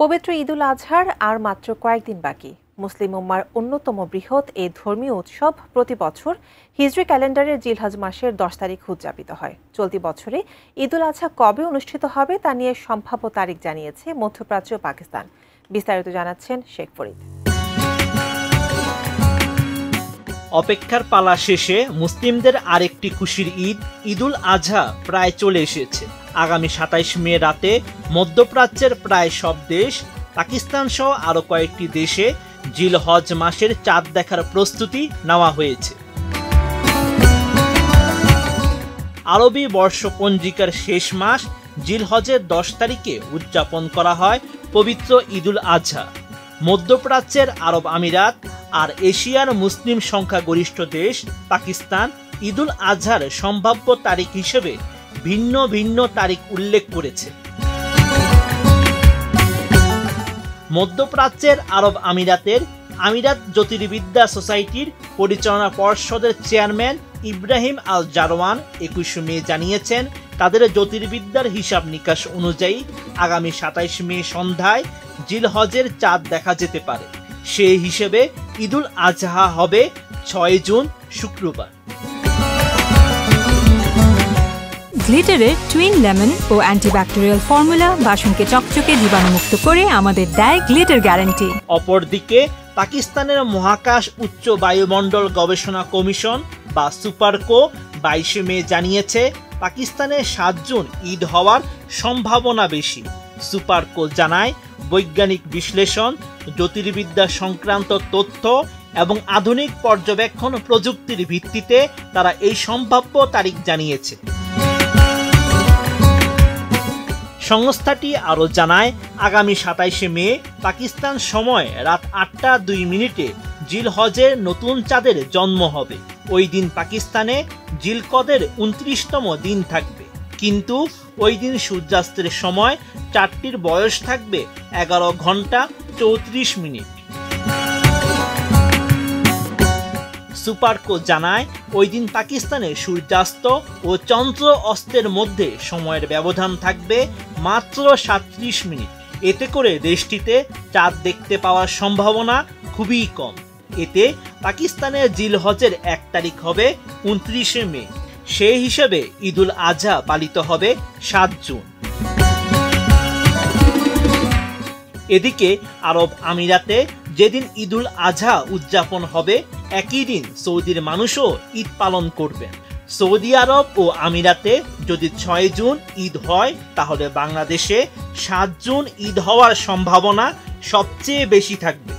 পবিত্র ঈদুল আজহার আর মাত্র কয়েকদিন বাকি। মুসলিম উম্মার অন্যতম বৃহৎ এই ধর্মীয় উৎসব প্রতি বছর হিজরি ক্যালেন্ডারের জিলহজ মাসের 10 তারিখ উদযাপিত হয়। চলতি বছরে ঈদুল আজহা কবে অনুষ্ঠিত হবে তা নিয়ে সম্ভাব্য তারিখ জানিয়েছে মধ্যপ্রাচ্য ও পাকিস্তান। বিস্তারিত জানাচ্ছেন শেখ ফরিদ। অপেক্ষার পালা শেষে মুসলিমদের আরেকটি খুশির ঈদ ঈদুল আজহা প্রায় চলে এসেছে। আগামী 27 মে রাতে মধ্যপ্রাচ্যের প্রায় সব দেশ, পাকিস্তান সহ আরো কয়েকটি দেশে জিলহজ মাসের চাঁদ দেখার প্রস্তুতি নেওয়া হয়েছে। আরবি বর্ষপঞ্জিকার শেষ মাস জিলহজের 10 তারিখে উদযাপন করা হয় পবিত্র ঈদুল আজহা। মধ্যপ্রাচ্যের আরব আমিরাত আর এশিয়ার মুসলিম সংখ্যাগরিষ্ঠ দেশ পাকিস্তান ঈদুল আজহার সম্ভাব্য তারিখ হিসেবে ভিন্ন ভিন্ন তারিখ উল্লেখ করেছে। মধ্যপ্রাচ্যের আরব আমিরাতের আমিরাত জ্যোতির্বিদ্যা সোসাইটির পরিচালনা পর্ষদের চেয়ারম্যান ইব্রাহিম আল জারওয়ান 21 মে জানিয়েছেন, তাদের জ্যোতির্বিদ্যার হিসাব নিকাশ অনুযায়ী আগামী 27 মে সন্ধ্যায় জিলহজের চাঁদ দেখা যেতে পারে। সেই হিসেবে ঈদুল আজহা হবে 6 জুন শুক্রবার। গ্লিটারের টুইন লেমন ও অ্যান্টিব্যাকটেরিয়াল ফর্মুলা বাসনকে চকচকে জীবাণুমুক্ত করে আমাদের দেয় গ্লিটার গ্যারান্টি। অপরদিকে পাকিস্তানের মহাকাশ উচ্চ বায়ুমণ্ডল গবেষণা কমিশন বা সুপারকো 22 মে জানিয়েছে, পাকিস্তানে 7 জুন ঈদ হওয়ার সম্ভাবনা বেশি। সুপারকো জানায়, বৈজ্ঞানিক বিশ্লেষণ, জ্যোতির্বিদ্যা সংক্রান্ত তথ্য এবং আধুনিক পর্যবেক্ষণ প্রযুক্তির ভিত্তিতে তারা এই সম্ভাব্য তারিখ জানিয়েছে। সংস্থাটি আরও জানায়, আগামী 27 মে পাকিস্তান সময় রাত 8টা 2 জিলহজের নতুন চাঁদের জন্ম হবে। ওই দিন পাকিস্তানে জিলকদের 29তম দিন থাকবে, কিন্তু ওই দিন সূর্যাস্তের সময় চাঁদটির বয়স থাকবে 11 ঘন্টা 34 মিনিট। সুপারকো জানায়, ওই দিন পাকিস্তানে সূর্যাস্ত ও চন্দ্র অস্তের মধ্যে সময়ের ব্যবধান থাকবে মাত্র 37 মিনিট। এতে করে দেশটিতে চাঁদ দেখতে পাওয়ার সম্ভাবনা খুবই কম। এতে পাকিস্তানের জিলহজের 1 তারিখ হবে 29 মে। সেই হিসেবে ঈদুল আজহা পালিত হবে 7 জুন। এদিকে আরব আমিরাতে যেদিন ঈদুল আজহা উদযাপন হবে, একই দিন সৌদির মানুষও ঈদ পালন করবেন। সৌদি আরব ও আমিরাতে যদি 6 জুন ঈদ হয়, তাহলে বাংলাদেশে 7 জুন ঈদ হওয়ার সম্ভাবনা সবচেয়ে বেশি থাকবে।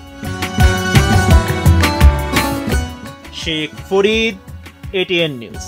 Sheikh Farid, ATN news.